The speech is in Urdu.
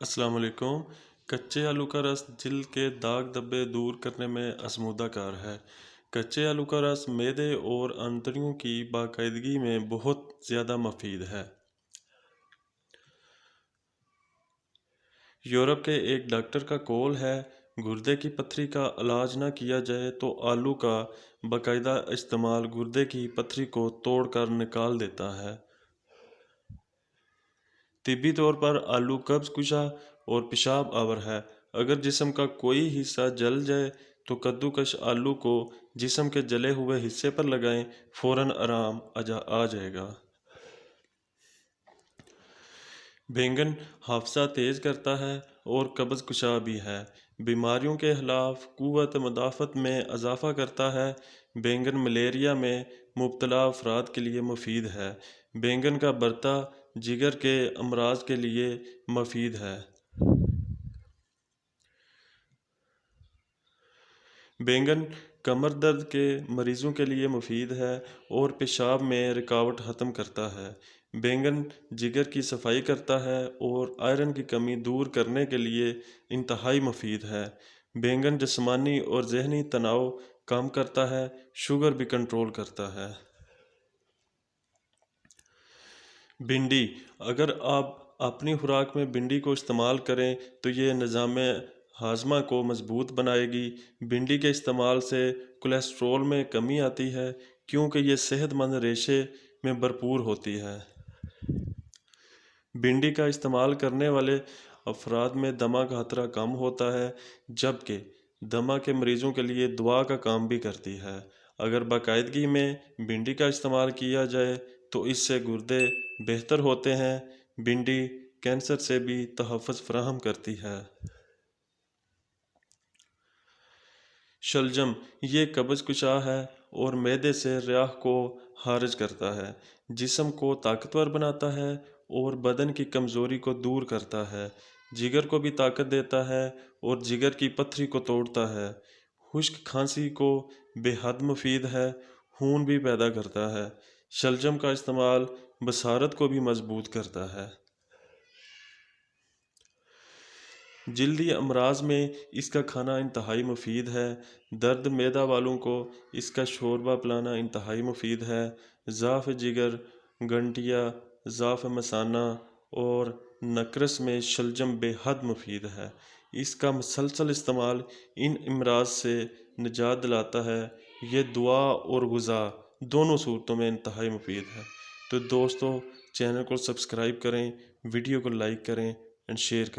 السلام علیکم۔ کچے آلو کا رس جلد کے داغ دھبے دور کرنے میں آزمودہ کار ہے۔ کچے آلو کا رس معدے اور آنتڑیوں کی باقاعدگی میں بہت زیادہ مفید ہے۔ یورپ کے ایک ڈاکٹر کا قول ہے، گردے کی پتھری کا علاج نہ کیا جائے تو آلو کا باقاعدہ استعمال گردے کی پتھری کو توڑ کر نکال دیتا ہے۔ طبی طور پر آلو قبض کشا اور پیشاب آور ہے۔ اگر جسم کا کوئی حصہ جل جائے تو کدوکش آلو کو جسم کے جلے ہوئے حصے پر لگائیں، فوراً آرام آ جائے گا۔ بینگن حافظہ تیز کرتا ہے اور قبض کشا بھی ہے۔ بیماریوں کے خلاف قوت مدافعت میں اضافہ کرتا ہے۔ بینگن ملیریا میں مبتلا افراد کے لیے مفید ہے۔ بینگن کا بھرتا جگر کے امراض کے لیے مفید ہے۔ بینگن کمر درد کے مریضوں کے لیے مفید ہے اور پیشاب میں رکاوٹ ختم کرتا ہے۔ بینگن جگر کی صفائی کرتا ہے اور آئرن کی کمی دور کرنے کے لیے انتہائی مفید ہے۔ بینگن جسمانی اور ذہنی تناؤ کم کرتا ہے، شوگر بھی کنٹرول کرتا ہے۔ بھنڈی، اگر آپ اپنی خوراک میں بھنڈی کو استعمال کریں تو یہ نظام ہاضمہ کو مضبوط بنائے گی۔ بھنڈی کے استعمال سے کولیسٹرول میں کمی آتی ہے کیونکہ یہ صحت مند ریشے میں بھرپور ہوتی ہے۔ بھنڈی کا استعمال کرنے والے افراد میں دمہ کا خطرہ کم ہوتا ہے، جبکہ دمہ کے مریضوں کے لیے دوا کا کام بھی کرتی ہے۔ اگر باقاعدگی میں بھنڈی کا استعمال کیا جائے تو اس سے گردے بہتر ہوتے ہیں۔ بھنڈی کینسر سے بھی تحفظ فراہم کرتی ہے۔ شلجم، یہ قبض کشا ہے اور معدے سے ریح کو خارج کرتا ہے، جسم کو طاقتور بناتا ہے اور بدن کی کمزوری کو دور کرتا ہے۔ جگر کو بھی طاقت دیتا ہے اور جگر کی پتھری کو توڑتا ہے۔ خشک کھانسی کو بے حد مفید ہے، خون بھی پیدا کرتا ہے۔ شلجم کا استعمال بصارت کو بھی مضبوط کرتا ہے۔ جلدی امراض میں اس کا کھانا انتہائی مفید ہے۔ درد معدہ والوں کو اس کا شوربہ پلانا انتہائی مفید ہے۔ ضعف جگر، گٹھیا، ضعف مثانہ اور نکرس میں شلجم بے حد مفید ہے۔ اس کا مسلسل استعمال ان امراض سے نجات دلاتا ہے۔ یہ دوا اور غذا دونوں صورتوں میں انتہائی مفید ہے۔ تو دوستو، چینل کو سبسکرائب کریں، ویڈیو کو لائک کریں اور شیئر کریں۔